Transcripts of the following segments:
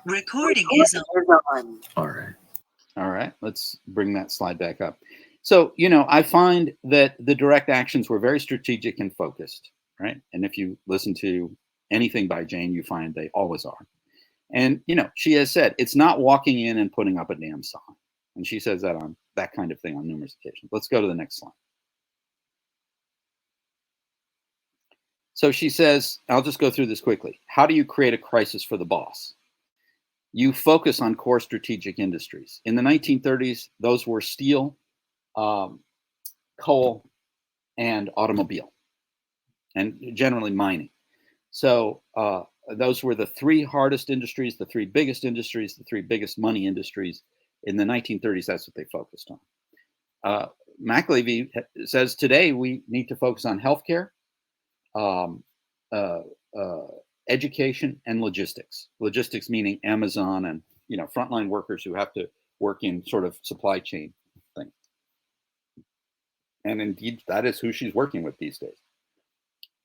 Recording is on. All right. All right. Let's bring that slide back up. So, I find that the direct actions were very strategic and focused, right? And if you listen to anything by Jane, you find they always are. And, she has said, it's not walking in and putting up a damn sign. And she says that on that kind of thing on numerous occasions. Let's go to the next slide. So she says, I'll just go through this quickly. How do you create a crisis for the boss? You focus on core strategic industries. In the 1930s, those were steel, coal, and automobile, and generally mining. So those were the three hardest industries, the three biggest industries, the three biggest money industries. In the 1930s, that's what they focused on. McAlevey says today we need to focus on healthcare, education, and logistics. Logistics meaning Amazon and frontline workers who have to work in sort of supply chain thing. And indeed, that is who she's working with these days.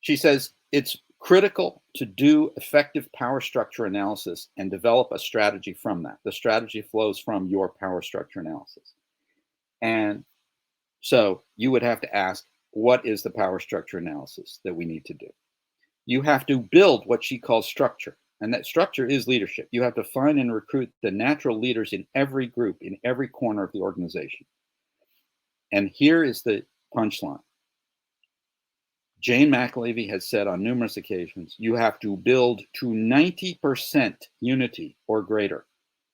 She says it's critical to do effective power structure analysis and develop a strategy from that. The strategy flows from your power structure analysis. And so you would have to ask, what is the power structure analysis that we need to do? You have to build what she calls structure. And that structure is leadership. You have to find and recruit the natural leaders in every group, in every corner of the organization. And here is the punchline. Jane McAlevey has said on numerous occasions, you have to build to 90% unity or greater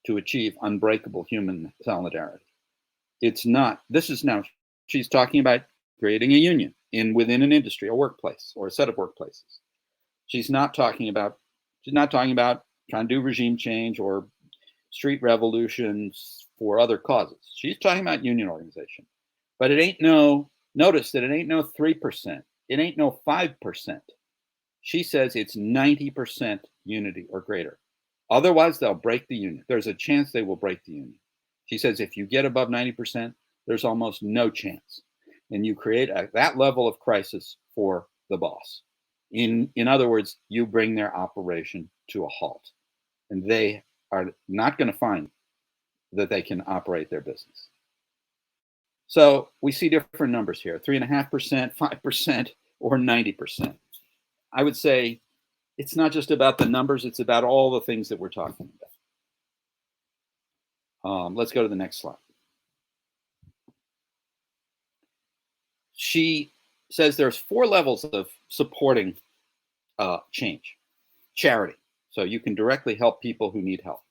to achieve unbreakable human solidarity. It's not, this is now, she's talking about creating a union within an industry, a workplace, or a set of workplaces. She's not talking about trying to do regime change or street revolutions for other causes. She's talking about union organization. But notice that it ain't no 3%. It ain't no 5%. She says it's 90% unity or greater. Otherwise, they'll break the union. There's a chance they will break the union. She says if you get above 90%, there's almost no chance. And you create that level of crisis for the boss. In other words, you bring their operation to a halt. And they are not going to find that they can operate their business. So we see different numbers here, 3.5%, 5%, or 90%. I would say it's not just about the numbers, it's about all the things that we're talking about. Let's go to the next slide. She says there's 4 levels of supporting change. Charity, so you can directly help people who need help.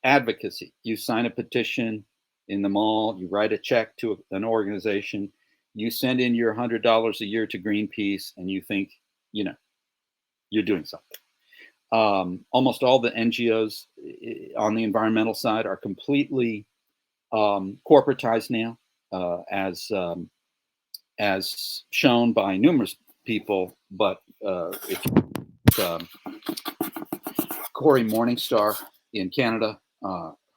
Advocacy, you sign a petition in the mall, you write a check to an organization, you send in your $100 a year to Greenpeace, and you think, you're doing something. Almost all the NGOs on the environmental side are completely corporatized now, as shown by numerous people. But Cory Morningstar in Canada,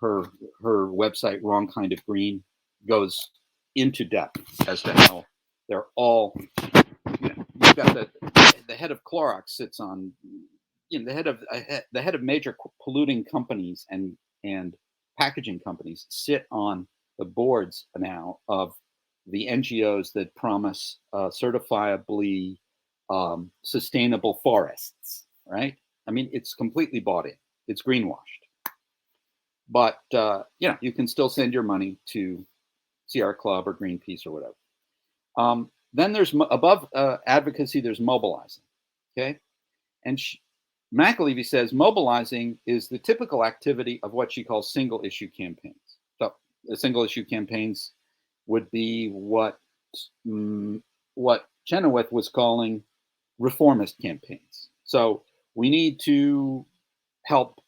her website, Wrong Kind of Green, goes into depth as to how they're all, you've got the head of Clorox sits on, the head of major polluting companies and packaging companies sit on the boards now of the NGOs that promise certifiably sustainable forests, right? I mean, it's completely bought in. It's greenwashed. But, you can still send your money to Sierra Club or Greenpeace or whatever. Then there's above advocacy, there's mobilizing, okay? And McAlevey says mobilizing is the typical activity of what she calls single issue campaigns. So the single issue campaigns would be what Chenoweth was calling reformist campaigns. So we need to help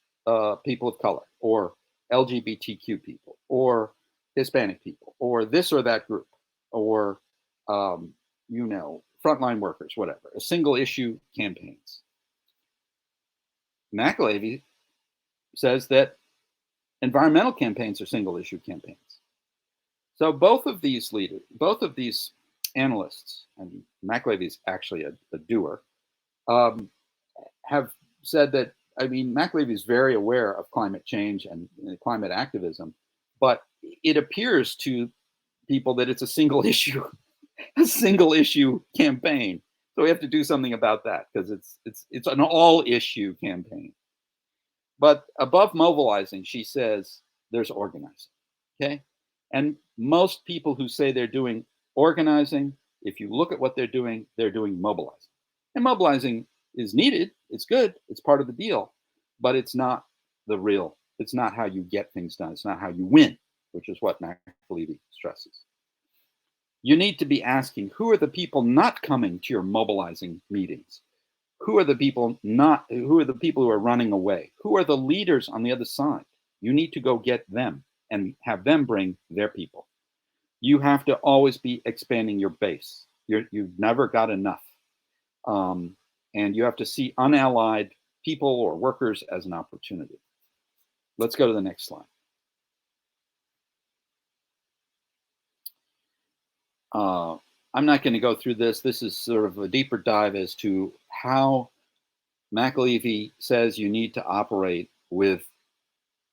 people of color, or LGBTQ people, or Hispanic people, or this or that group, or frontline workers, whatever. A single issue campaigns. McAlevey says that environmental campaigns are single issue campaigns. So both of these analysts, and McAlevey is actually a doer, have said that I mean, McAlevey is very aware of climate change and climate activism, but it appears to people that it's a single issue, a single issue campaign. So we have to do something about that because it's an all issue campaign. But above mobilizing, she says there's organizing. Okay. And most people who say they're doing organizing, if you look at what they're doing mobilizing. And mobilizing is needed. It's good. It's part of the deal. But it's not the real, it's not how you get things done. It's not how you win, which is what McAlevey stresses. You need to be asking, who are the people not coming to your mobilizing meetings? Who are the people who are running away? Who are the leaders on the other side? You need to go get them and have them bring their people. You have to always be expanding your base. You've never got enough. And you have to see unallied people or workers as an opportunity. Let's go to the next slide. I'm not going to go through this. This is sort of a deeper dive as to how McAlevey says you need to operate with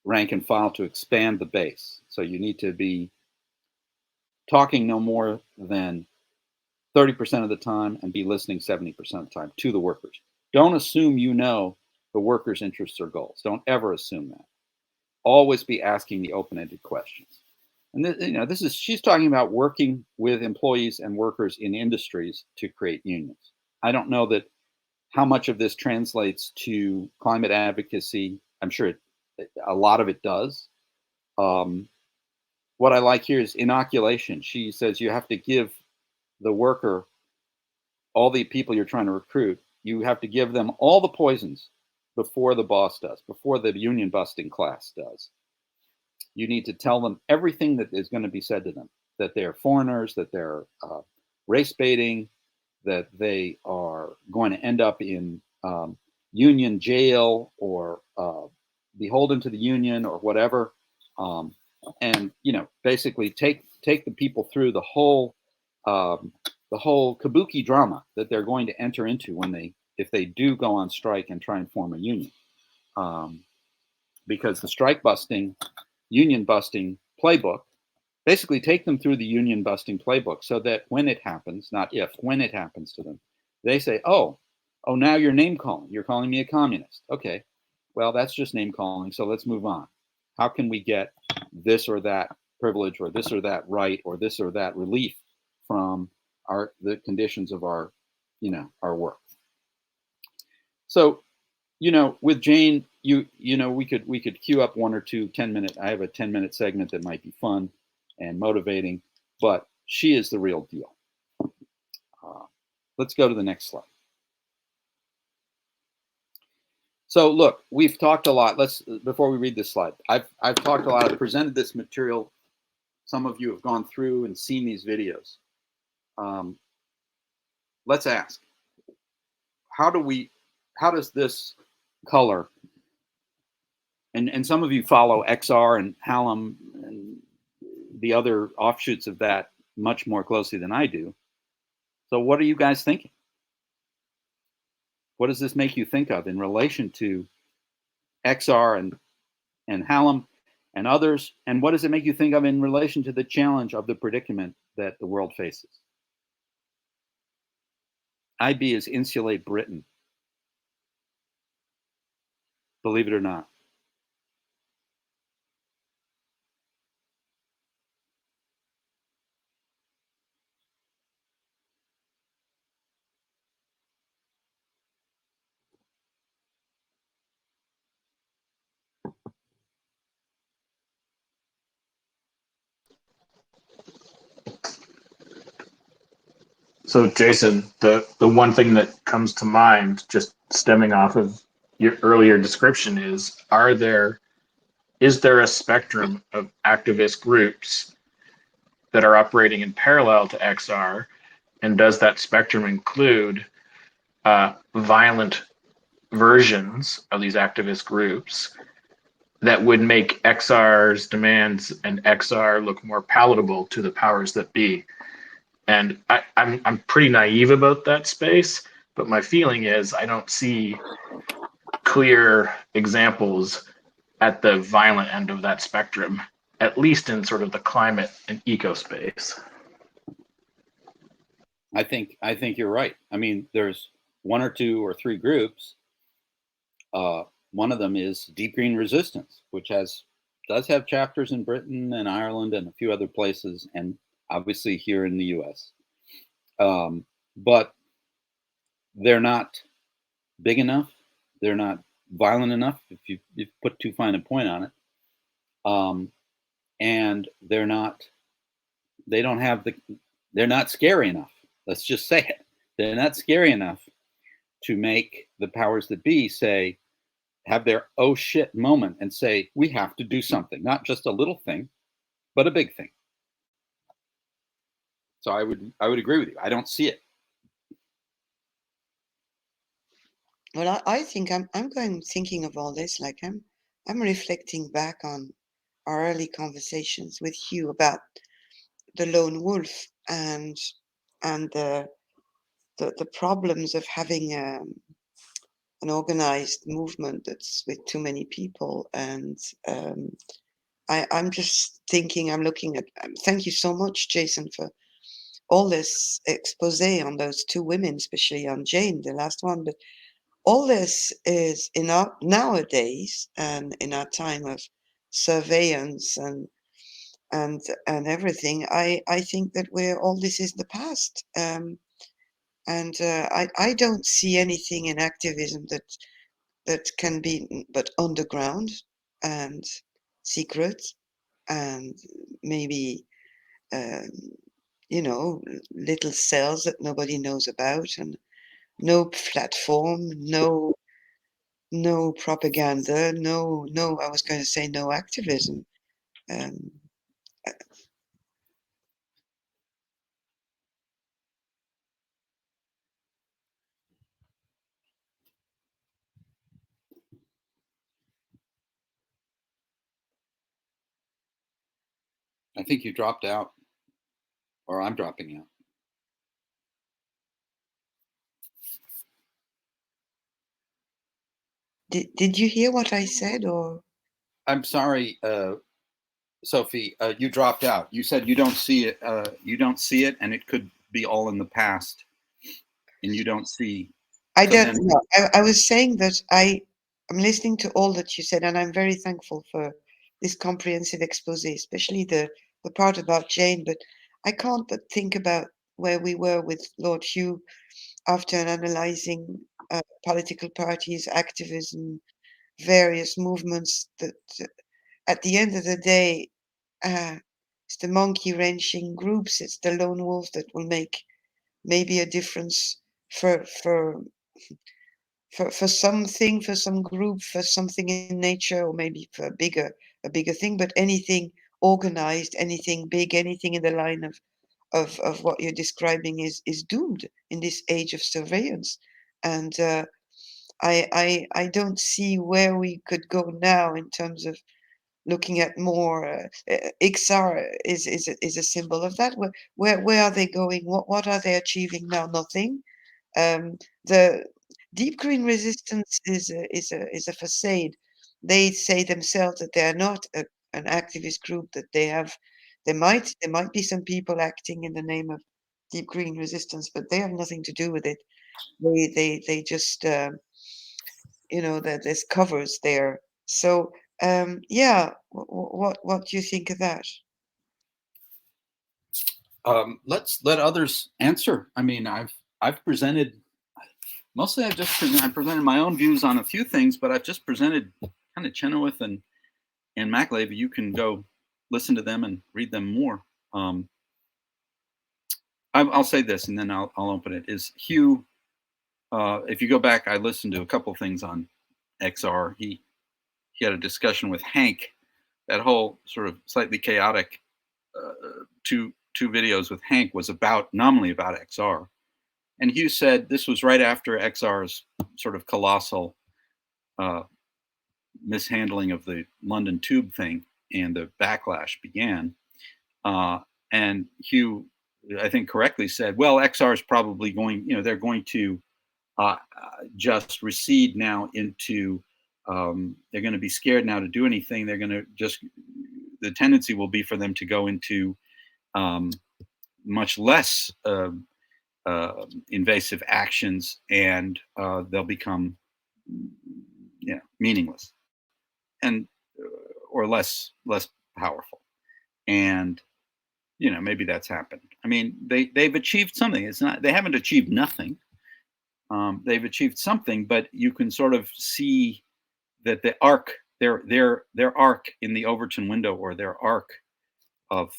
rank and file to expand the base. So you need to be talking no more than 30% of the time and be listening 70% of the time to the workers. Don't assume you know the workers' interests or goals. Don't ever assume that. Always be asking the open-ended questions. And she's talking about working with employees and workers in industries to create unions. I don't know that how much of this translates to climate advocacy. I'm sure a lot of it does. What I like here is inoculation. She says you have to give the worker, all the people you're trying to recruit, you have to give them all the poisons before the boss does, before the union busting class does. You need to tell them everything that is going to be said to them, that they're foreigners, that they're race baiting, that they are going to end up in union jail or beholden to the union or whatever. And, basically take the people through the whole kabuki drama that they're going to enter into if they do go on strike and try and form a union. Because the strike busting, union busting playbook, basically take them through the union busting playbook so that when it happens, not if, when it happens to them, they say, oh, now you're name calling. You're calling me a communist. Okay, well, that's just name calling. So let's move on. How can we get this or that privilege or this or that right or this or that relief from the conditions of our work? So, with Jane, we could queue up 1 or 2 10-minute. I have a 10-minute segment that might be fun and motivating, but she is the real deal. Let's go to the next slide. So look, we've talked a lot. Before we read this slide, I've talked a lot. I've presented this material. Some of you have gone through and seen these videos. Let's ask, how does this color, and some of you follow XR and Hallam and the other offshoots of that much more closely than I do. So what are you guys thinking? What does this make you think of in relation to XR and Hallam and others? And what does it make you think of in relation to the challenge of the predicament that the world faces? IB is insulate Britain. Believe it or not. So Jason, the one thing that comes to mind, just stemming off of your earlier description, is there a spectrum of activist groups that are operating in parallel to XR, and does that spectrum include violent versions of these activist groups that would make XR's demands and XR look more palatable to the powers that be? And I'm pretty naive about that space, but my feeling is I don't see clear examples at the violent end of that spectrum, at least in sort of the climate and eco space. I think you're right. I mean, there's one or two or three groups. One of them is Deep Green Resistance, which does have chapters in Britain and Ireland and a few other places, and obviously here in the U.S. But they're not big enough. They're not violent enough, if you put too fine a point on it. And they're not scary enough. Let's just say it. They're not scary enough to make the powers that be have their oh shit moment and say, we have to do something, not just a little thing, but a big thing. So I would agree with you. I don't see it. Well, I think I'm thinking of all this, like I'm reflecting back on our early conversations with Hugh about the lone wolf and the problems of having an organized movement that's with too many people. And I'm just thinking, I'm looking at, thank you so much, Jason, for all this expose on those two women, especially on Jane, the last one. But all this is in our nowadays and in our time of surveillance and everything. I think that all this is the past. And I don't see anything in activism that can be but underground and secret and maybe um, little cells that nobody knows about and no platform, no propaganda, no I was going to say no activism. Um, I think you dropped out, or I'm dropping out. did you hear what I said, or? I'm sorry, Sophie. You dropped out. You said you don't see it. You don't see it, and it could be all in the past, and you don't see. I So don't then, know. I was saying that I'm listening to all that you said, and I'm very thankful for this comprehensive expose, especially the part about Jane. But I can't but think about where we were with Lord Hugh after analyzing political parties, activism, various movements. That at the end of the day, it's the monkey wrenching groups, it's the lone wolf that will make maybe a difference for something, for some group, for something in nature, or maybe for a bigger thing. But anything organized, anything big, anything in the line of what you're describing is doomed in this age of surveillance. And I don't see where we could go now in terms of looking at more. XR is a symbol of that. Where are they going? What are they achieving now? Nothing. The deep green resistance is a facade. They say themselves that they are not an activist group. That there might be some people acting in the name of deep green resistance, but they have nothing to do with it. They just that there's covers there. So yeah, what do you think of that? let's let others answer. I mean, I've presented mostly. I presented my own views on a few things, but I've just presented kind of Chenoweth and McAlevey. You can go listen to them and read them more. I'll say this, and then I'll open it. Is Hugh? If you go back, I listened to a couple things on XR. He had a discussion with Hank. That whole sort of slightly chaotic two videos with Hank was nominally about XR. And Hugh said this was right after XR's sort of colossal mishandling of the London Tube thing and the backlash began. And Hugh, I think, correctly said, well, XR is probably going, they're going to just recede now into, they're going to be scared now to do anything. They're going to just, the tendency will be for them to go into much less invasive actions, and they'll become meaningless and or less powerful. And maybe that's happened. I mean, they've achieved something. It's not, they haven't achieved nothing. They've achieved something, but you can sort of see that the arc, their arc in the Overton window, or their arc of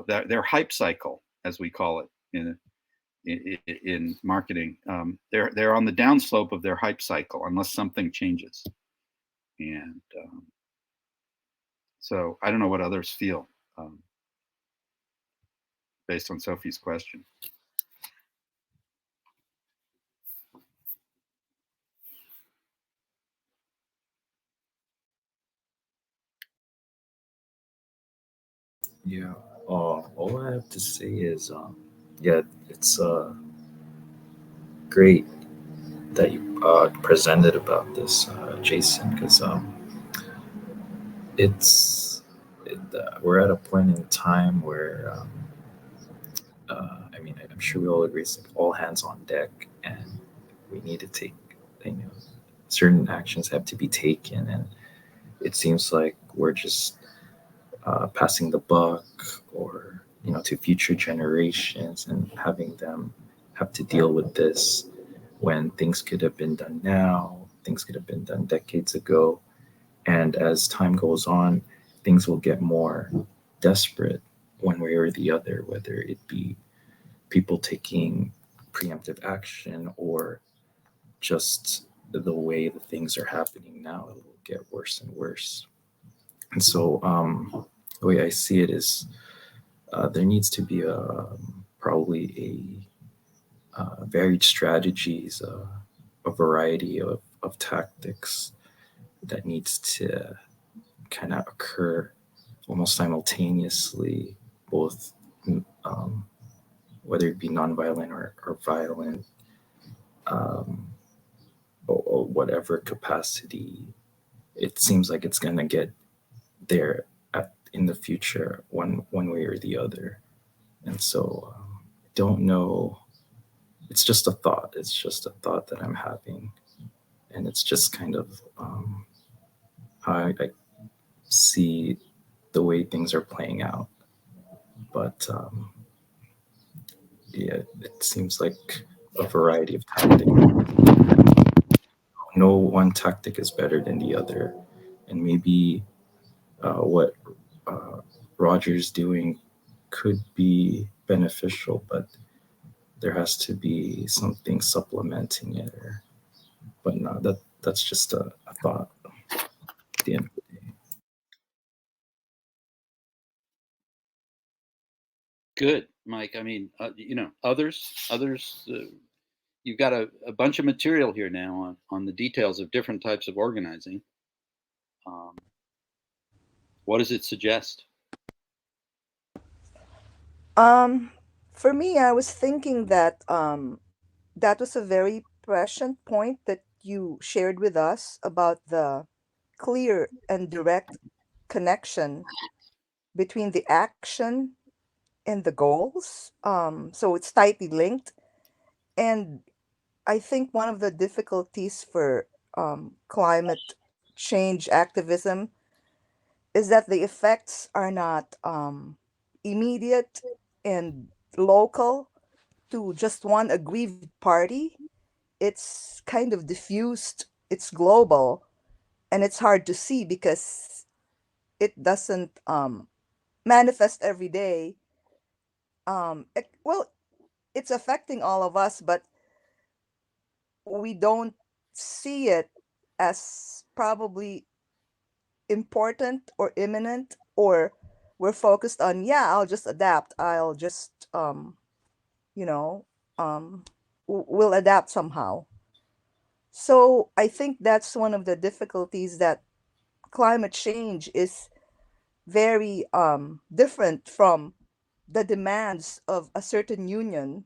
their hype cycle, as we call it in marketing, they're on the downslope of their hype cycle unless something changes. And so I don't know what others feel based on Sophie's question. Yeah. All I have to say is, yeah, it's great that you presented about this, Jason, because we're at a point in time where I mean, I'm sure we all agree it's like all hands on deck, and we need to take, certain actions have to be taken, and it seems like we're just passing the buck, or to future generations, and having them have to deal with this when things could have been done now, things could have been done decades ago. And as time goes on, things will get more desperate one way or the other, whether it be people taking preemptive action, or just the way the things are happening now, it will get worse and worse. And so the way I see it is, there needs to be probably varied strategies, a variety of tactics that needs to kind of occur almost simultaneously, both whether it be nonviolent or violent, or whatever capacity. It seems like it's going to get there in the future, one way or the other. And so I don't know. It's just a thought. It's just a thought that I'm having. And it's just kind of how I see the way things are playing out. But yeah, it seems like a variety of tactics. No one tactic is better than the other. And maybe what uh, Roger's doing could be beneficial, but there has to be something supplementing it. But no, that's just a thought at the end of the day. Good, Mike. I mean, others, you've got a bunch of material here now on the details of different types of organizing. What does it suggest? Um, for me, I was thinking that that was a very prescient point that you shared with us about the clear and direct connection between the action and the goals. So it's tightly linked. And I think one of the difficulties for climate change activism is that the effects are not immediate and local to just one aggrieved party. It's kind of diffused, it's global, and it's hard to see because it doesn't manifest every day. Well, it's affecting all of us, but we don't see it as probably important or imminent, or we're focused on, yeah, I'll just adapt, I'll just you know we'll adapt somehow. So I think that's one of the difficulties, that climate change is very different from the demands of a certain union.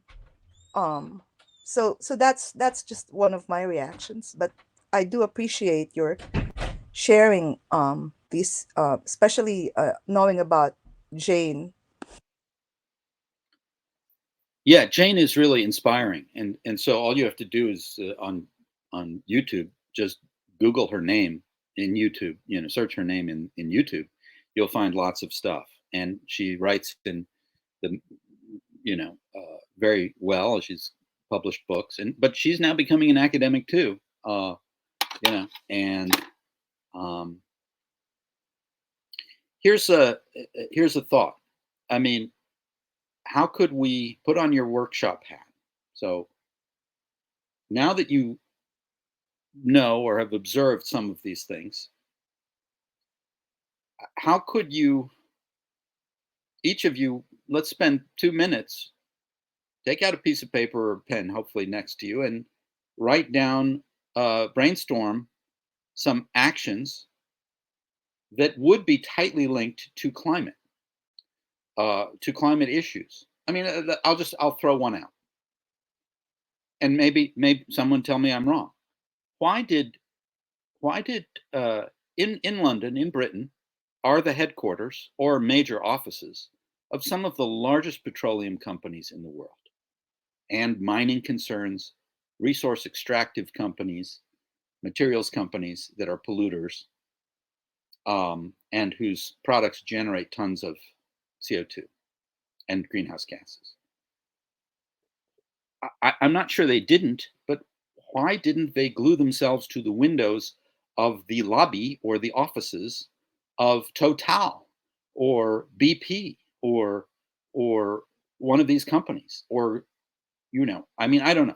um So that's just one of my reactions. But I do appreciate your sharing these, especially knowing about Jane. Yeah, Jane is really inspiring, and so all you have to do is on YouTube, just Google her name in YouTube. Search her name in YouTube. You'll find lots of stuff, and she writes in the very well. She's published books, but she's now becoming an academic too. And um, here's a thought. I mean, how could we put on your workshop hat? So now that you know or have observed some of these things, how could you, each of you, let's spend 2 minutes, take out a piece of paper or pen, hopefully next to you, and write down, brainstorm some actions that would be tightly linked to climate issues. I mean, I'll throw one out, and maybe someone tell me I'm wrong. Why did in London, in Britain, are the headquarters or major offices of some of the largest petroleum companies in the world, and mining concerns, resource extractive companies, materials companies that are polluters, and whose products generate tons of CO2 and greenhouse gases. I'm not sure they didn't, but why didn't they glue themselves to the windows of the lobby or the offices of Total or BP or one of these companies? Or, I mean, I don't know.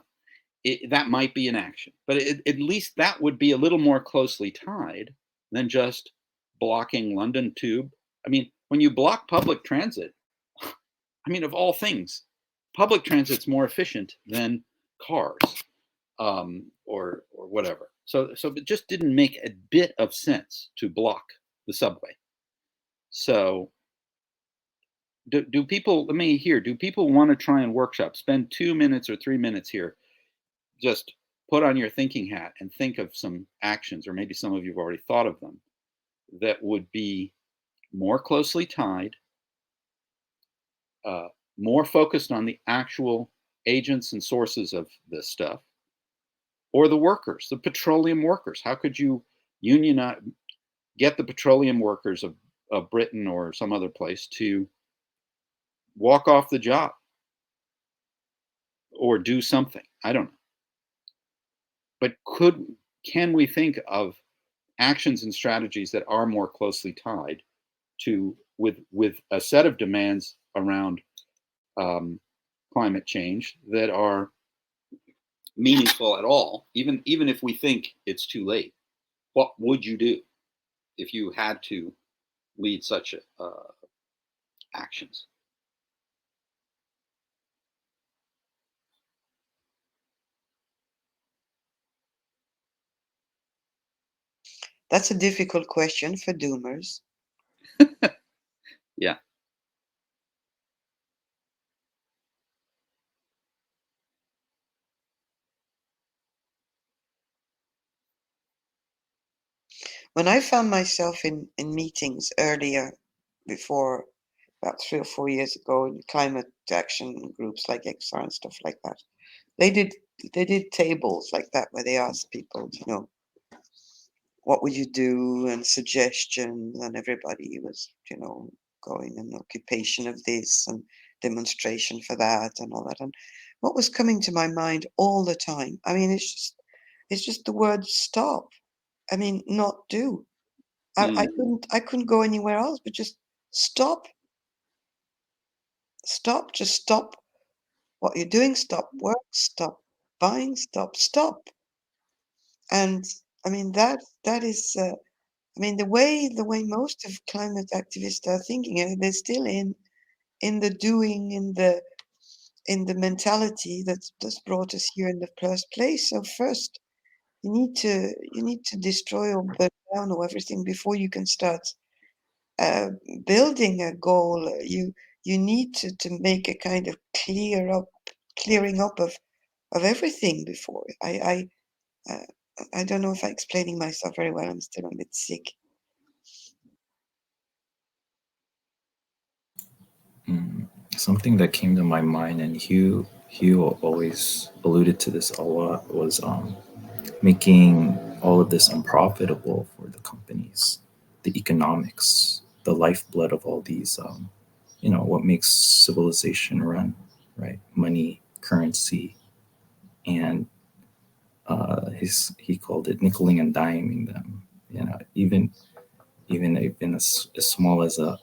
That might be an action, but at least that would be a little more closely tied than just blocking London Tube. I mean, when you block public transit, I mean, of all things, public transit's more efficient than cars, or whatever. So it just didn't make a bit of sense to block the subway. So do people? Let me hear. Do people want to try and workshop? Spend 2 minutes or 3 minutes here. Just put on your thinking hat and think of some actions, or maybe some of you have already thought of them, that would be more closely tied, more focused on the actual agents and sources of this stuff, or the workers, the petroleum workers. How could you unionize, get the petroleum workers of Britain or some other place to walk off the job or do something? I don't know. But can we think of actions and strategies that are more closely tied to with a set of demands around climate change that are meaningful at all, even if we think it's too late? What would you do if you had to lead such actions? That's a difficult question for doomers. Yeah. When I found myself in meetings earlier, before about 3 or 4 years ago, in climate action groups like XR and stuff like that, they did tables like that where they asked people, what would you do, and suggestions, and everybody was, going an occupation of this and demonstration for that and all that. And what was coming to my mind all the time, I mean, it's just the word stop. I mean, not do. I couldn't go anywhere else but just stop. Stop. Just stop what you're doing. Stop work. Stop buying. Stop. And I mean that is. I mean the way most of climate activists are thinking, they're still in the doing, in the mentality that's brought us here in the first place. So first you need to destroy or burn down or everything before you can start uh, building a goal. You need to make a kind of clearing up of everything before. I don't know if I'm explaining myself very well. I'm still a bit sick. Something that came to my mind, and Hugh always alluded to this a lot, was making all of this unprofitable for the companies, the economics, the lifeblood of all these, what makes civilization run, right? Money, currency, and he called it nickeling and diming them. Even as small as a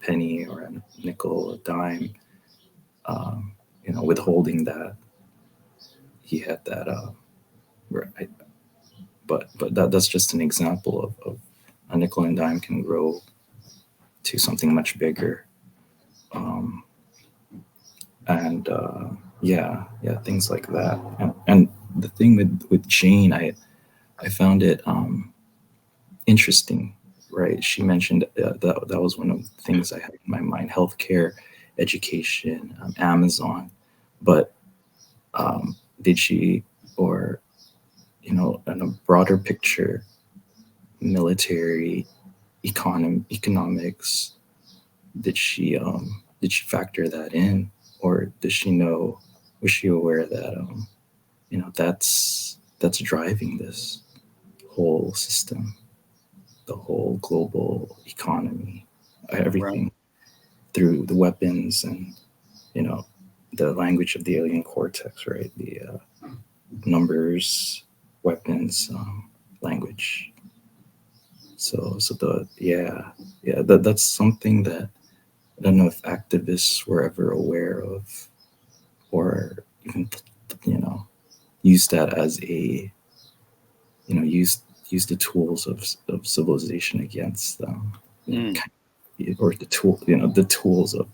penny or a nickel, a dime, withholding that. He had that. Right. But that's just an example of a nickel and dime can grow to something much bigger. And things like that. And the thing with Jane, I found it interesting, right? She mentioned that was one of the things I had in my mind: healthcare, education, Amazon. But did she, or in a broader picture, military, economics? Did she factor that in, or does she know? Was she aware that that's driving this whole system, the whole global economy, everything, Right. through the weapons and the language of the alien cortex, right? The numbers, weapons, language. So that's something that I don't know if activists were ever aware of, or even use that as a use the tools of civilization against them, or the tools of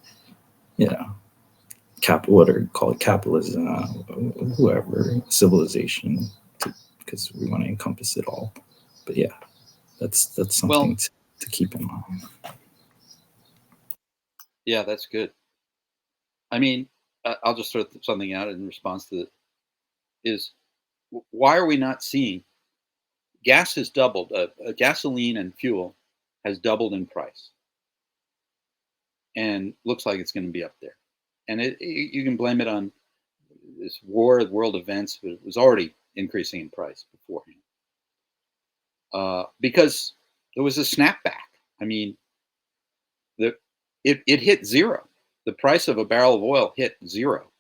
what are called capitalism, whoever, civilization, because we want to encompass it all. But yeah, that's something Well, to keep in mind. yeah, that's good. I mean, I'll just throw something out in response to it. Is why are we not seeing gas has doubled? Gasoline and fuel has doubled in price, and looks like it's going to be up there. And you can blame it on this war, world events, but it was already increasing in price beforehand, because there was a snapback. I mean, it hit zero. The price of a barrel of oil hit zero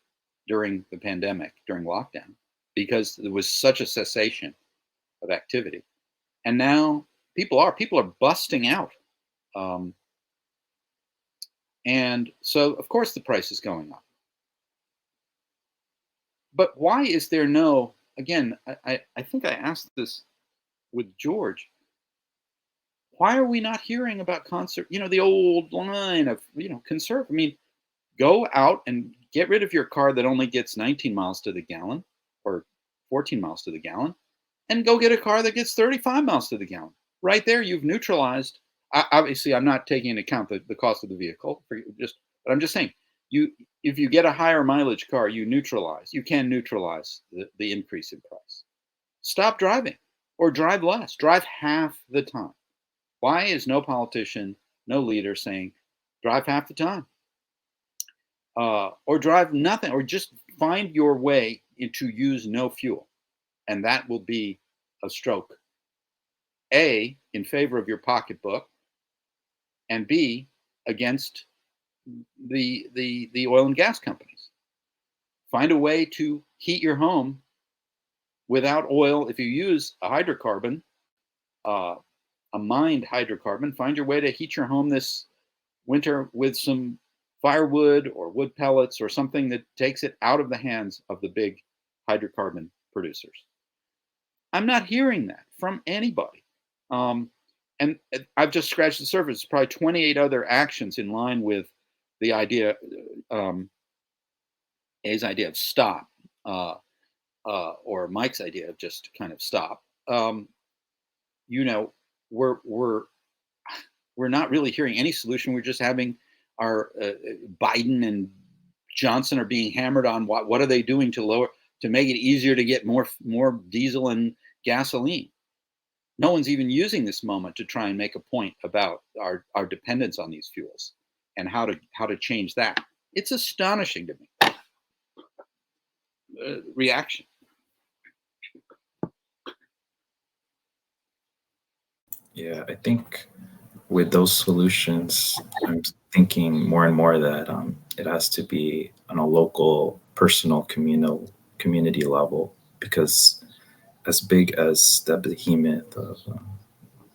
during the pandemic, during lockdown, because there was such a cessation of activity. And now people are busting out, and so of course the price is going up. But why is there no? Again, I think I asked this with George. Why are we not hearing about concert? The old line of conserve. I mean, go out and get rid of your car that only gets 19 miles to the gallon or 14 miles to the gallon, and go get a car that gets 35 miles to the gallon. Right there, you've neutralized. Obviously, I'm not taking into account the cost of the vehicle. But I'm just saying, if you get a higher mileage car, you can neutralize the increase in price. Stop driving, or drive less. Drive half the time. Why is no politician, no leader saying, drive half the time? Or drive nothing, or just find your way to use no fuel. And that will be a stroke. A, in favor of your pocketbook, and B, against the oil and gas companies. Find a way to heat your home without oil. If you use a hydrocarbon, a mined hydrocarbon, find your way to heat your home this winter with some firewood or wood pellets or something that takes it out of the hands of the big hydrocarbon producers. I'm not hearing that from anybody. And I've just scratched the surface. There's probably 28 other actions in line with the idea, A's idea of stop, or Mike's idea of just kind of stop. You know, we're not really hearing any solution. We're just having our Biden and Johnson are being hammered on what are they doing to to make it easier to get more diesel and gasoline. No one's even using this moment to try and make a point about our dependence on these fuels and how to change that. It's astonishing to me. Reaction. Yeah, I think with those solutions, I'm thinking more and more that it has to be on a local, personal, community level, because as big as the behemoth of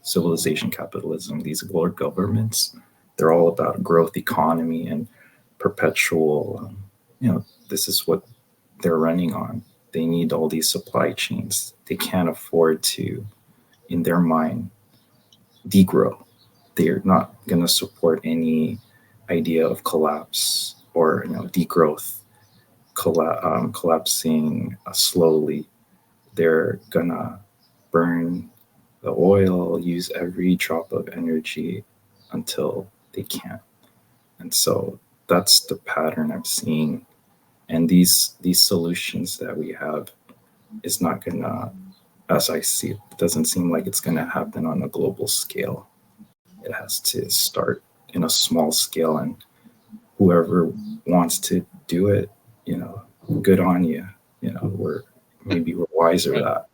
civilization capitalism, these world governments, they're all about growth economy and perpetual, this is what they're running on. They need all these supply chains. They can't afford to, in their mind, degrow. They're not going to support any idea of collapse or degrowth, collapsing slowly. They're gonna burn the oil, use every drop of energy until they can't. And so that's the pattern I'm seeing. And these solutions that we have is not gonna, as I see it, doesn't seem like it's gonna happen on a global scale. It has to start in a small scale, and whoever wants to do it, good on you. We're wiser Right. that,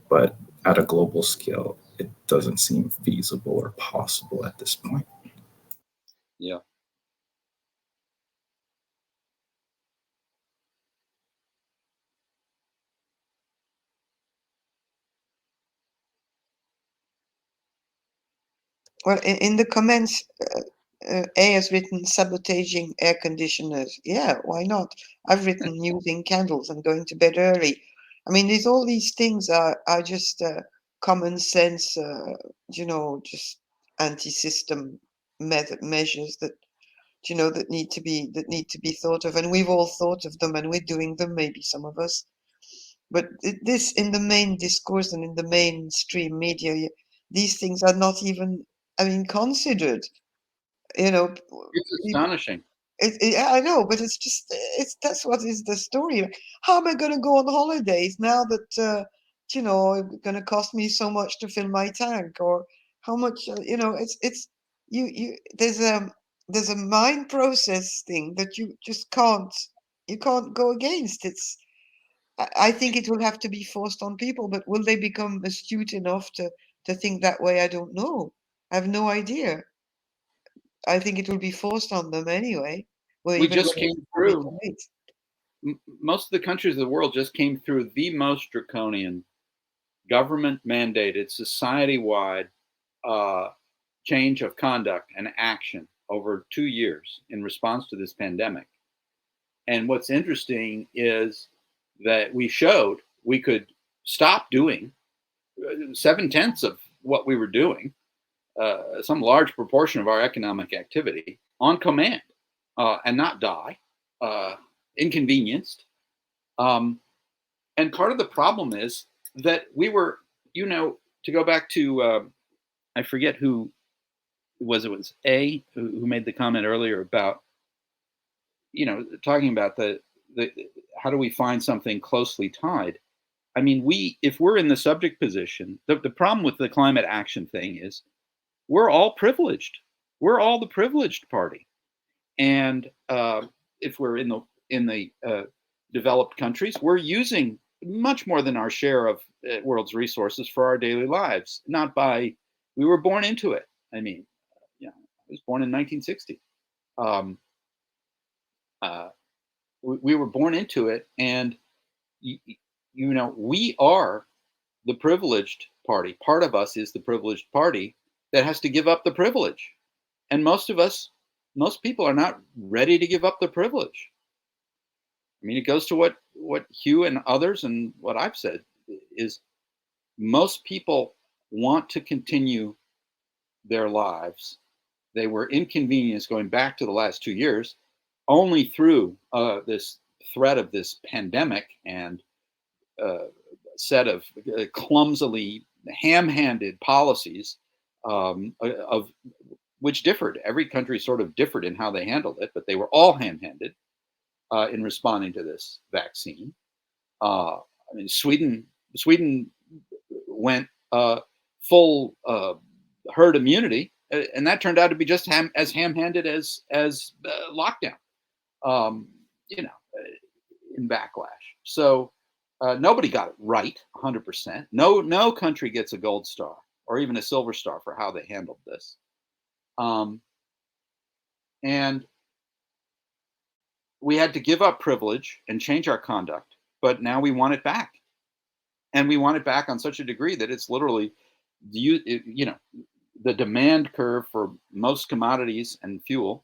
but at a global scale, it doesn't seem feasible or possible at this point. Yeah. Well, in the comments, A has written sabotaging air conditioners. Yeah, why not? I've written using candles and going to bed early. I mean, all these things are just common sense, just anti-system measures that that need to be thought of, and we've all thought of them, and we're doing them. Maybe some of us, but this in the main discourse and in the mainstream media, these things are not even, I mean, considered. You know, It's astonishing. I know, but it's just that's what is the story. How am I going to go on holidays now that it's going to cost me so much to fill my tank, or how much it's you there's a mind process thing that you just can't go against. I think it will have to be forced on people, but will they become astute enough to think that way? I don't know. I have no idea. I think it will be forced on them anyway. Well, We even just when it's came probably through. too late. Most of the countries of the world just came through the most draconian, government mandated, society wide change of conduct and action over 2 years in response to this pandemic. And what's interesting is that we showed we could stop doing 7/10 of what we were doing, some large proportion of our economic activity on command, and not die inconvenienced. And part of the problem is that we were, to go back to, I forget who it was A who made the comment earlier about, talking about the how do we find something closely tied? I mean, if we're in the subject position, the problem with the climate action thing is we're all privileged. We're all the privileged party. And if we're in the developed countries, we're using much more than our share of world's resources for our daily lives. We were born into it. I mean, I was born in 1960. We were born into it, and we are the privileged party. Part of us is the privileged party that has to give up the privilege, and most people are not ready to give up the privilege. I mean, it goes to what Hugh and others and what I've said is most people want to continue their lives. They were inconvenienced going back to the last 2 years only through this threat of this pandemic and set of clumsily ham-handed policies of which differed. Every country sort of differed in how they handled it, but they were all ham-handed in responding to this vaccine. I mean, Sweden went full herd immunity, and that turned out to be just as ham-handed as lockdown. You know, in backlash. So nobody got it right 100%. No country gets a gold star or even a silver star for how they handled this. And we had to give up privilege and change our conduct, but now we want it back. And we want it back on such a degree that it's literally, you know, the demand curve for most commodities and fuel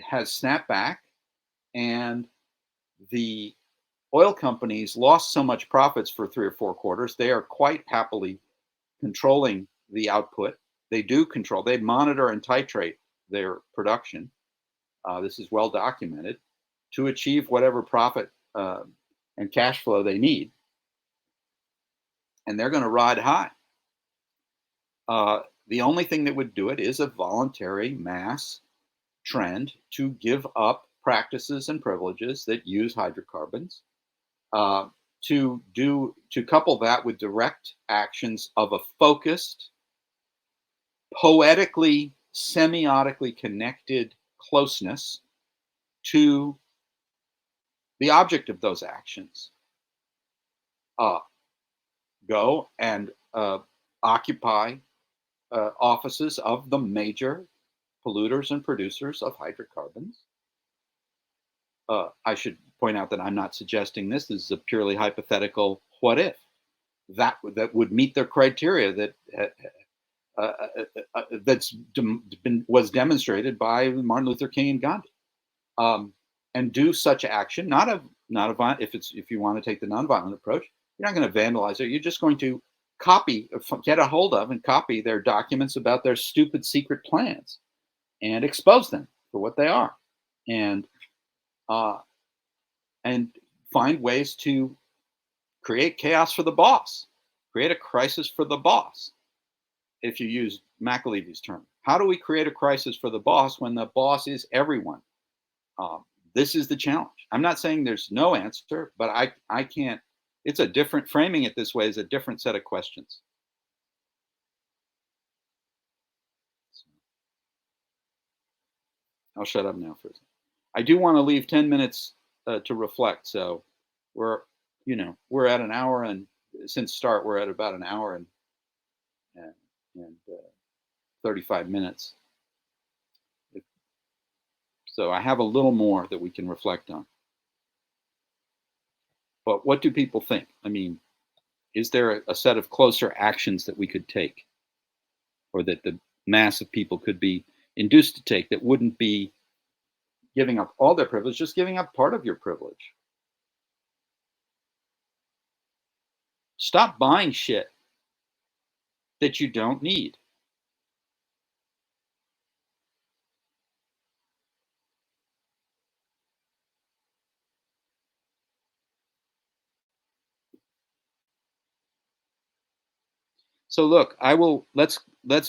has snapped back, and the oil companies lost so much profits for 3 or 4 quarters. They are quite happily controlling the output. They do control, they monitor and titrate their production. This is well documented to achieve whatever profit and cash flow they need. And they're going to ride high. The only thing that would do it is a voluntary mass trend to give up practices and privileges that use hydrocarbons, to couple that with direct actions of a focused, poetically, semiotically connected closeness to the object of those actions. Go and occupy offices of the major polluters and producers of hydrocarbons. I should point out that I'm not suggesting this. This is a purely hypothetical what if. That would meet their criteria was demonstrated by Martin Luther King and Gandhi. And do such action, not a violent, if you want to take the nonviolent approach, you're not going to vandalize it. You're just going to get a hold of and copy their documents about their stupid secret plans and expose them for what they are, and find ways to create chaos for the boss, create a crisis for the boss. If you use McAlevey's term, how do we create a crisis for the boss when the boss is everyone? This is the challenge. I'm not saying there's no answer, but I can't. It's a different, framing it this way is a different set of questions. I'll shut up now for a second. I do want to leave 10 minutes to reflect. So we're at an hour, and since start we're at about an hour and 35 minutes. So I have a little more that we can reflect on. But what do people think? I mean, is there a set of closer actions that we could take, or that the mass of people could be induced to take, that wouldn't be giving up all their privilege, just giving up part of your privilege? Stop buying shit that you don't need. So look, let's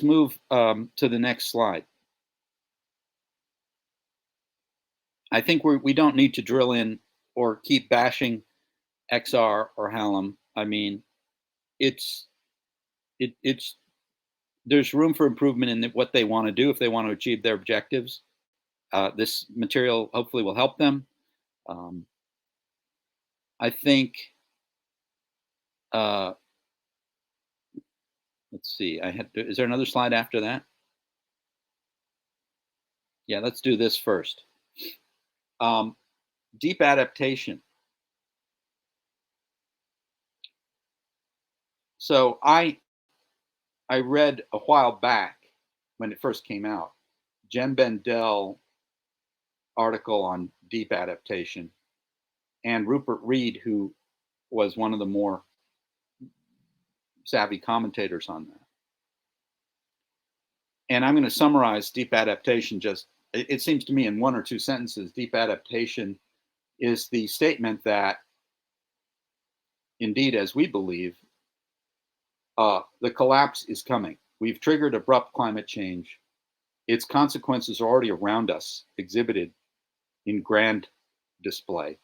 move to the next slide. I think we don't need to drill in or keep bashing XR or Hallam. I mean, there's room for improvement in what they want to do if they want to achieve their objectives. This material hopefully will help them. I think. Let's see. Is there another slide after that? Yeah, let's do this first. Deep adaptation. So I read a while back when it first came out, Jen Bendell article on deep adaptation, and Rupert Reed, who was one of the more savvy commentators on that. And I'm going to summarize deep adaptation. It seems to me in 1 or 2 sentences. Deep adaptation is the statement that, indeed, as we believe, the collapse is coming. We've triggered abrupt climate change. Its consequences are already around us, exhibited in grand display,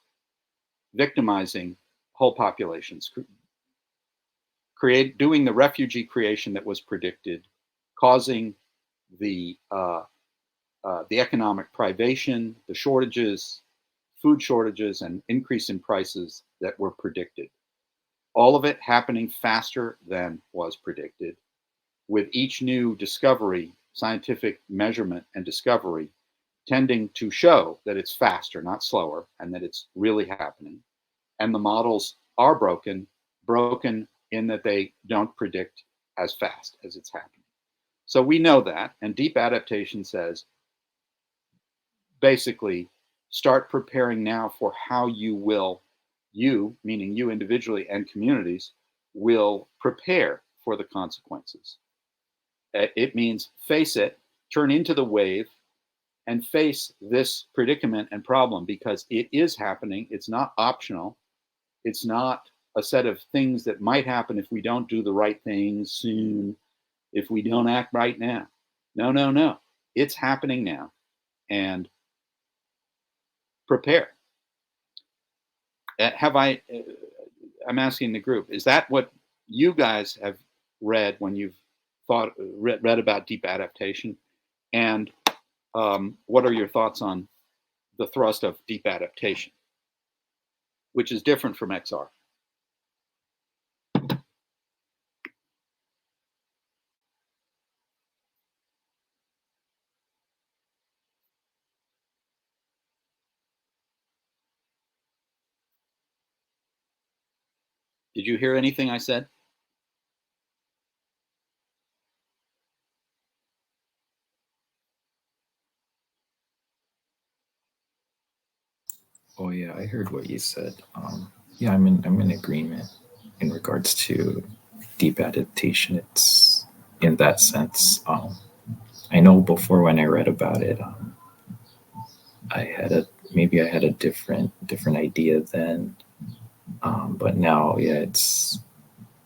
victimizing whole populations, doing the refugee creation that was predicted, causing the economic privation, the shortages, food shortages, and increase in prices that were predicted. All of it happening faster than was predicted, with each new discovery, scientific measurement and discovery, tending to show that it's faster, not slower, and that it's really happening. And the models are broken in that they don't predict as fast as it's happening. So we know that, and deep adaptation says, basically, start preparing now for how you, meaning you individually and communities, will prepare for the consequences. It means face it, turn into the wave, and face this predicament and problem, because it is happening. It's not optional. It's not a set of things that might happen if we don't do the right things soon, if we don't act right now. No. It's happening now. And prepare. I'm asking the group, is that what you guys have read when you've read about deep adaptation? And what are your thoughts on the thrust of deep adaptation, which is different from XR? Did you hear anything I said? Oh yeah, I heard what you said. Yeah, I'm in agreement in regards to deep adaptation. It's in that sense. I know before when I read about it, I had a different idea then, but now, yeah, it's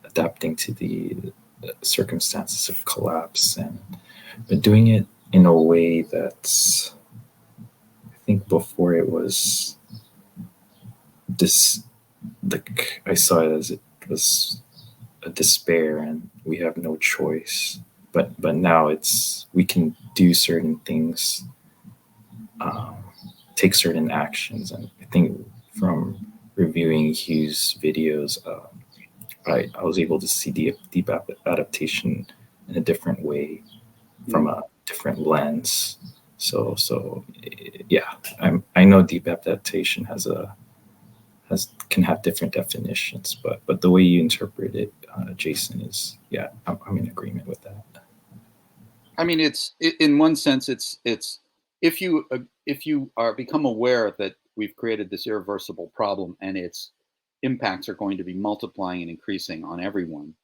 adapting to the circumstances of collapse, but doing it in a way that's, I think before it was this, like I saw it as it was a despair and we have no choice. But now it's, we can do certain things, take certain actions, and I think from reviewing Hugh's videos, I was able to see deep adaptation in a different way, from a different lens. So yeah, I know deep adaptation can have different definitions, but the way you interpret it, Jason, is, yeah, I'm in agreement with that. I mean, it's, in one sense, it's if you are become aware that we've created this irreversible problem and its impacts are going to be multiplying and increasing on everyone,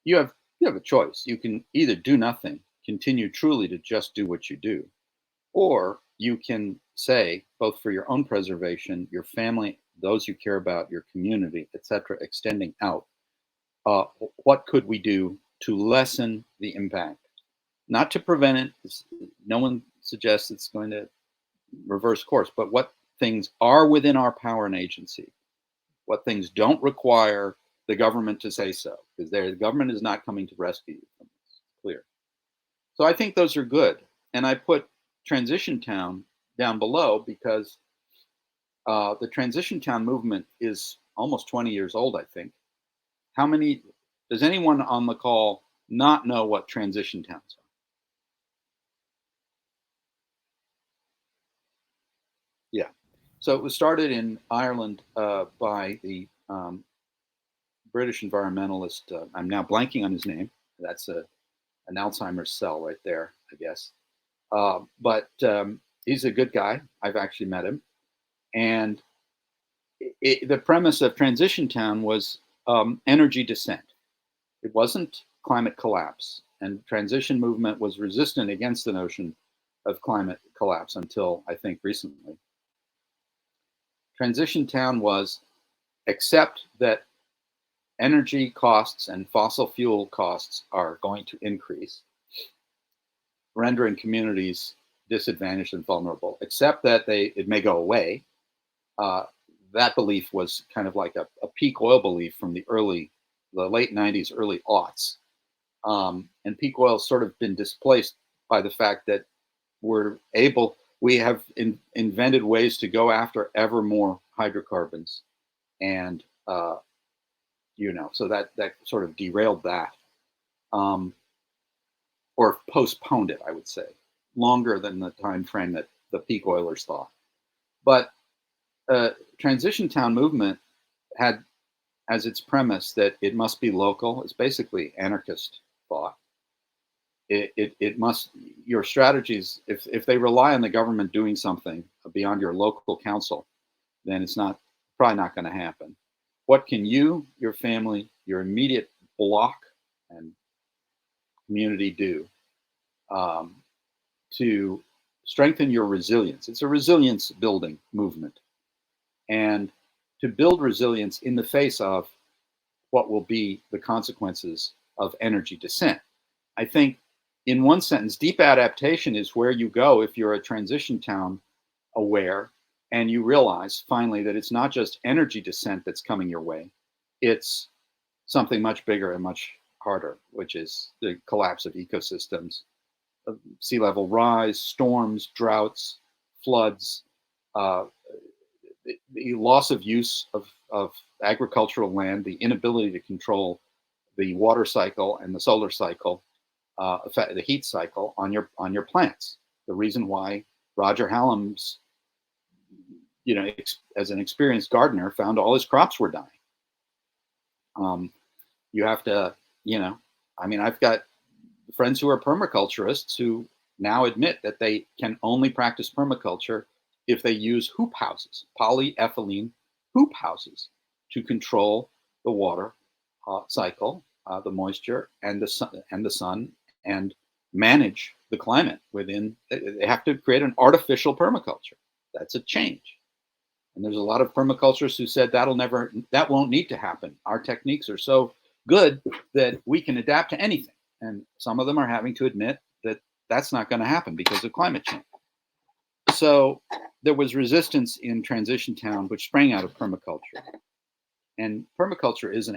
you have a choice. You can either do nothing, continue truly to just do what you do, or you can say, both for your own preservation, your family, those you care about, your community, etc., extending out, what could we do to lessen the impact? Not to prevent it. No one suggests it's going to reverse course, but what things are within our power and agency? What things don't require the government to say so? Because the government is not coming to rescue you from this. Clear. So I think those are good. And I put Transition Town down below because the Transition Town movement is almost 20 years old, I think. Does anyone on the call not know what transition towns are? Yeah. So it was started in Ireland by the British environmentalist. I'm now blanking on his name. That's an Alzheimer's cell right there, I guess. But he's a good guy. I've actually met him. And the premise of Transition Town was energy descent. It wasn't climate collapse. And transition movement was resistant against the notion of climate collapse until, I think, recently. Transition Town was accept that energy costs and fossil fuel costs are going to increase, rendering communities disadvantaged and vulnerable. Accept that it may go away, that belief was kind of like a peak oil belief from the late 90s, early aughts. And peak oil has sort of been displaced by the fact that we have invented ways to go after ever more hydrocarbons. And, so that sort of derailed that, or postponed it, I would say, longer than the time frame that the peak oilers thought. But transition town movement had as its premise that it must be local. It's basically anarchist thought. It must, your strategies, if they rely on the government doing something beyond your local council, then it's probably not going to happen. What can you, your family, your immediate block and community do to strengthen your resilience? It's a resilience building movement. And to build resilience in the face of what will be the consequences of energy descent. I think in one sentence, deep adaptation is where you go if you're a transition town aware and you realize finally that it's not just energy descent that's coming your way. It's something much bigger and much harder, which is the collapse of ecosystems, sea level rise, storms, droughts, floods, the loss of use of agricultural land, the inability to control the water cycle and the solar cycle, the heat cycle on your plants. The reason why Roger Hallam's, as an experienced gardener, found all his crops were dying. You have to, I've got friends who are permaculturists who now admit that they can only practice permaculture if they use hoop houses, polyethylene hoop houses, to control the water cycle, the moisture, and the sun, and manage the climate within. They have to create an artificial permaculture. That's a change. And there's a lot of permaculturists who said that won't need to happen. Our techniques are so good that we can adapt to anything. And some of them are having to admit that that's not going to happen because of climate change. So there was resistance in Transition Town, which sprang out of permaculture. And permaculture is a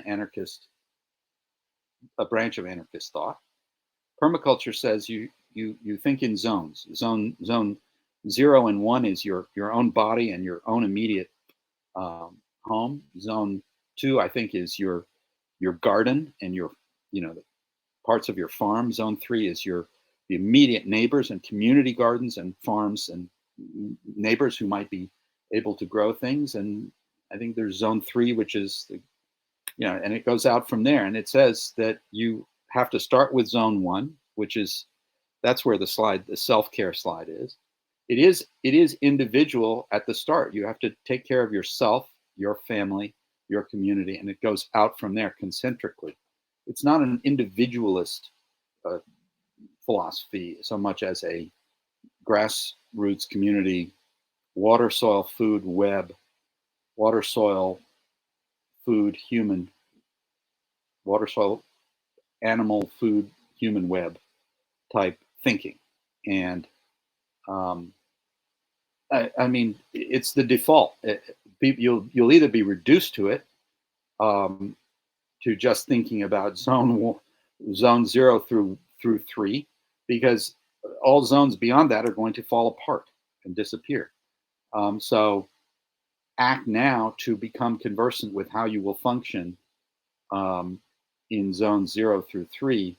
branch of anarchist thought. Permaculture says you think in zones. Zone 0 and 1 is your own body and your own immediate home. Zone 2, I think, is your garden and the parts of your farm. Zone 3 is the immediate neighbors and community gardens and farms and neighbors who might be able to grow things. And I think there's Zone 3, which is and it goes out from there. And it says that you have to start with Zone 1, that's where the self-care slide is. It is individual at the start. You have to take care of yourself, your family, your community, and it goes out from there concentrically. It's not an individualist philosophy so much as a grassroots community, water, soil, food web, water, soil, food, human, water, soil, animal, food, human web type thinking. And it's the default. You'll either be reduced to it, to just thinking about zone 0 through 3, because all zones beyond that are going to fall apart and disappear. So act now to become conversant with how you will function in zones 0 through 3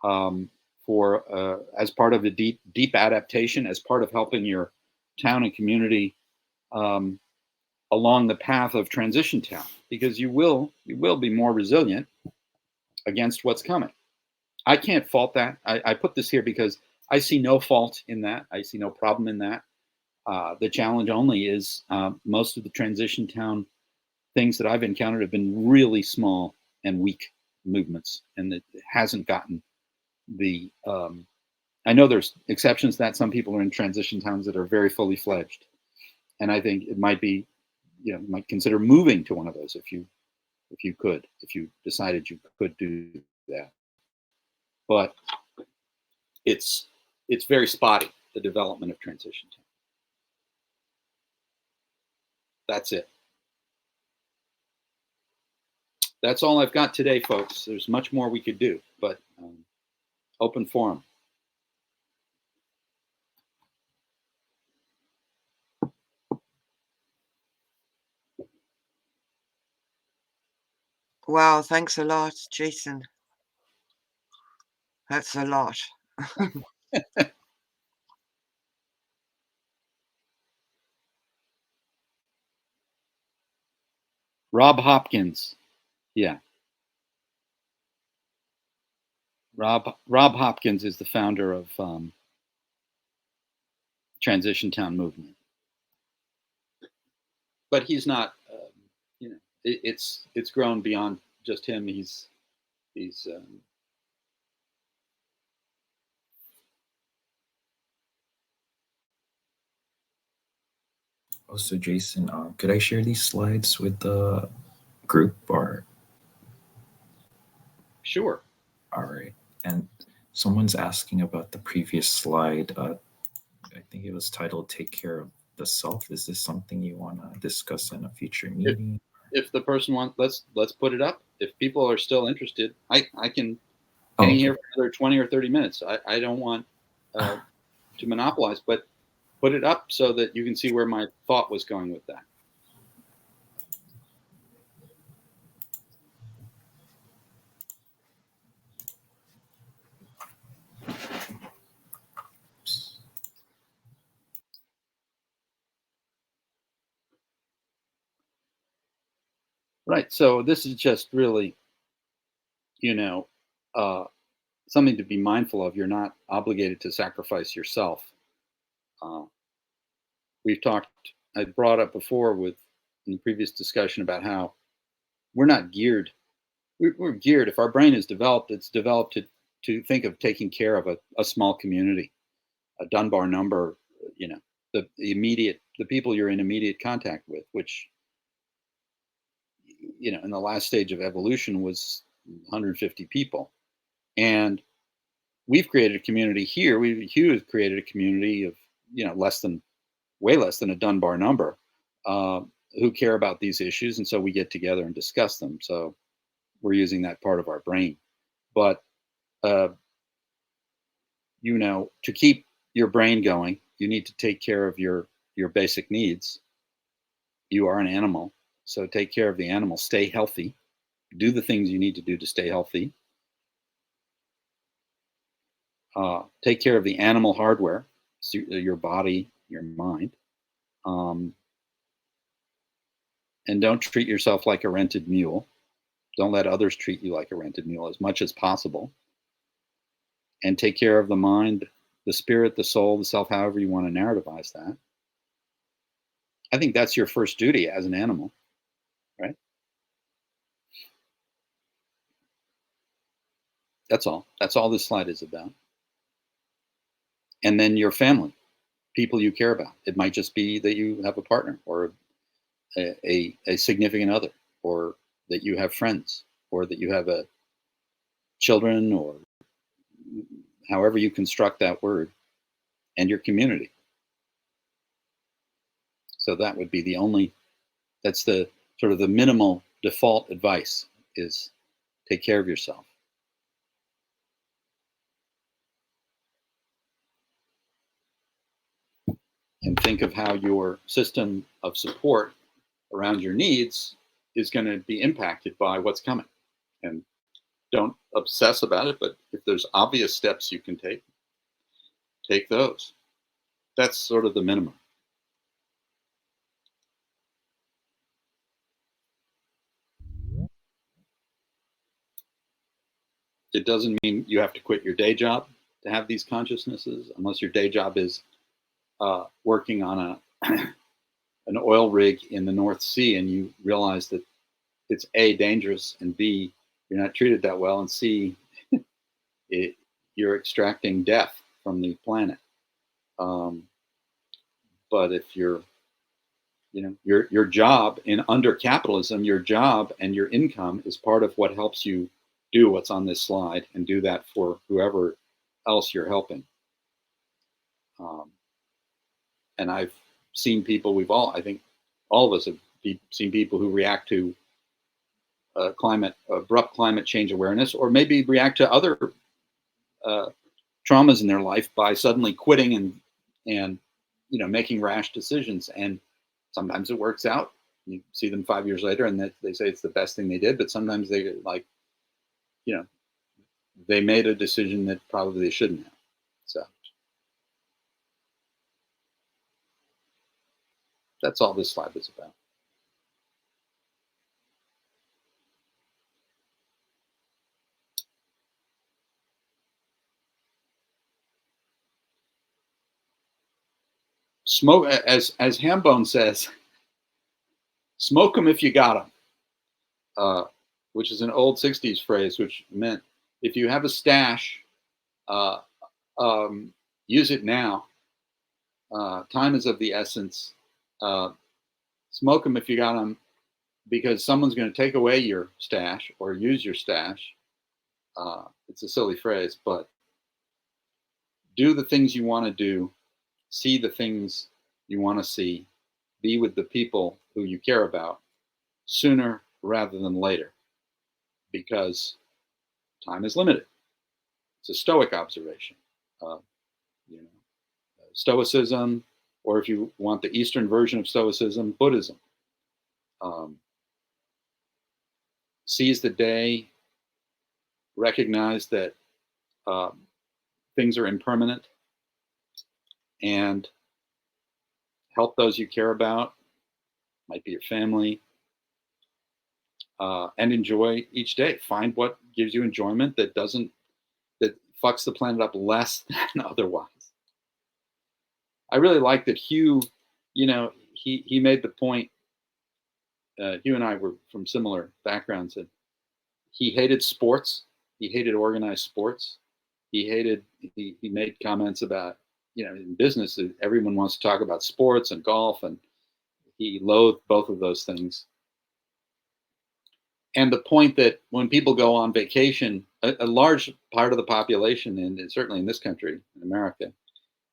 as part of the deep adaptation, as part of helping your town and community along the path of transition town, because you will be more resilient against what's coming. I can't fault that. I put this here because I see no fault in that. I see no problem in that. The challenge only is most of the transition town things that I've encountered have been really small and weak movements, and it hasn't gotten the. I know there's exceptions to that. Some people are in transition towns that are very fully fledged, and I think it might be, you might consider moving to one of those if you decided you could do that. But it's very spotty, the development of transition town. That's it. that's all I've got today, folks. There's much more we could do, but open forum. Wow, thanks a lot, Jason. That's a lot. Rob Hopkins. Yeah. Rob Hopkins is the founder of Transition Town Movement. But he's not, you know, it's grown beyond just him. He's Also, Jason, could I share these slides with the group or? Sure. All right. And someone's asking about the previous slide. I think it was titled "Take Care of the Self." Is this something you want to discuss in a future meeting? If the person wants, let's put it up. If people are still interested, I can Oh, hang okay. here for another 20 or 30 minutes. I don't want to monopolize, but put it up so that you can see where my thought was going with that. Right. So this is just really, you know, something to be mindful of. You're not obligated to sacrifice yourself. We've talked, I brought up before with in the previous discussion about how we're not geared. We're geared. If our brain is developed, it's developed to think of taking care of a small community, a Dunbar number, you know, the people you're in immediate contact with, which, you know, in the last stage of evolution was 150 people. And we've created a community here. Hugh has created a community of, you know, way less than a Dunbar number, who care about these issues. And so we get together and discuss them. So we're using that part of our brain. But, you know, to keep your brain going, you need to take care of your basic needs. You are an animal, so take care of the animal. Stay healthy. Do the things you need to do to stay healthy. Take care of the animal hardware, so your body, your mind. And don't treat yourself like a rented mule. Don't let others treat you like a rented mule as much as possible. And take care of the mind, the spirit, the soul, the self, however you want to narrativize that. I think that's your first duty as an animal, right? That's all. That's all this slide is about. And then your family, people you care about. It might just be that you have a partner or a significant other, or that you have friends, or that you have children, or however you construct that word, and your community. So that would be that's the sort of the minimal default advice is take care of yourself. And think of how your system of support around your needs is going to be impacted by what's coming. And don't obsess about it, but if there's obvious steps you can take those. That's sort of the minimum. It doesn't mean you have to quit your day job to have these consciousnesses, unless your day job is working on an oil rig in the North Sea, and you realize that it's A, dangerous, and B, you're not treated that well, and C, you're extracting death from the planet. But if you're, you know, your job under capitalism, your job and your income is part of what helps you do what's on this slide and do that for whoever else you're helping. And I've seen people, I think all of us have seen people who react to abrupt climate change awareness, or maybe react to other traumas in their life by suddenly quitting and making rash decisions. And sometimes it works out. You see them 5 years later, and they say it's the best thing they did. But sometimes they they made a decision that probably they shouldn't have. So that's all this slide is about. Smoke, as Hambone says, smoke them if you got them, which is an old 60s phrase, which meant if you have a stash, use it now. Time is of the essence. Smoke them if you got them, because someone's going to take away your stash or use your stash. It's a silly phrase, but do the things you want to do, see the things you want to see, be with the people who you care about sooner rather than later, because time is limited. It's a Stoic observation. Stoicism, or if you want the Eastern version of Stoicism, Buddhism. Seize the day, recognize that things are impermanent, and help those you care about, might be your family, and enjoy each day. Find what gives you enjoyment that fucks the planet up less than otherwise. I really like that Hugh, he made the point, Hugh and I were from similar backgrounds, and he hated sports. He hated organized sports. He made comments about, in business, everyone wants to talk about sports and golf, and he loathed both of those things. And the point that when people go on vacation, a large part of the population, and certainly in this country, in America,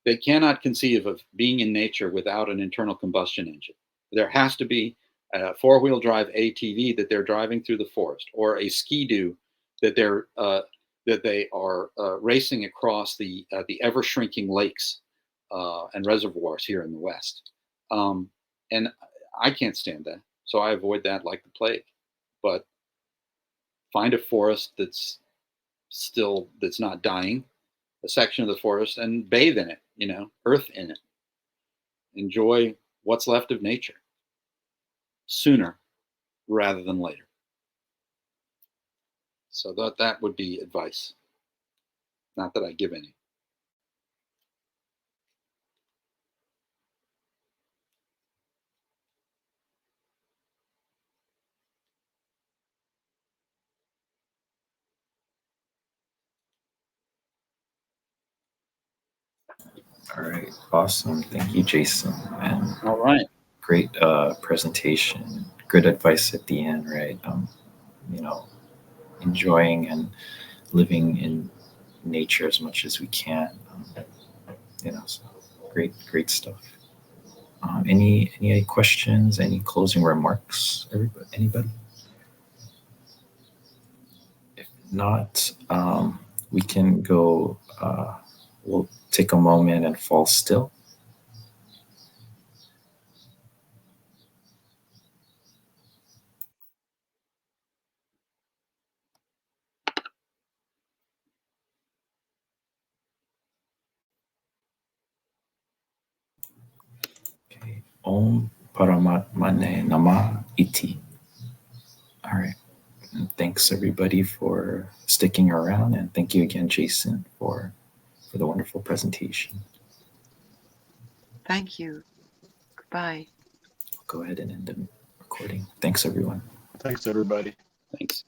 they cannot conceive of being in nature without an internal combustion engine. There has to be a four-wheel drive ATV that they're driving through the forest, or a ski-doo that they are racing across the ever-shrinking lakes and reservoirs here in the West. And I can't stand that, so I avoid that like the plague. But find a forest that's not dying, a section of the forest, and bathe in it, earth in it. Enjoy what's left of nature sooner rather than later. So that would be advice. Not that I give any. All right, awesome. Thank you, Jason. And All right. great presentation. Good advice at the end, right? Enjoying and living in nature as much as we can. So great stuff. Any questions? Any closing remarks? Anybody? If not, we can go. We'll take a moment and fall still. Okay. Om Paramatmane Nama Iti. All right. And thanks everybody for sticking around, and thank you again, Jason, for the wonderful presentation. Thank you. Goodbye. I'll go ahead and end the recording. Thanks, everyone. Thanks, everybody. Thanks.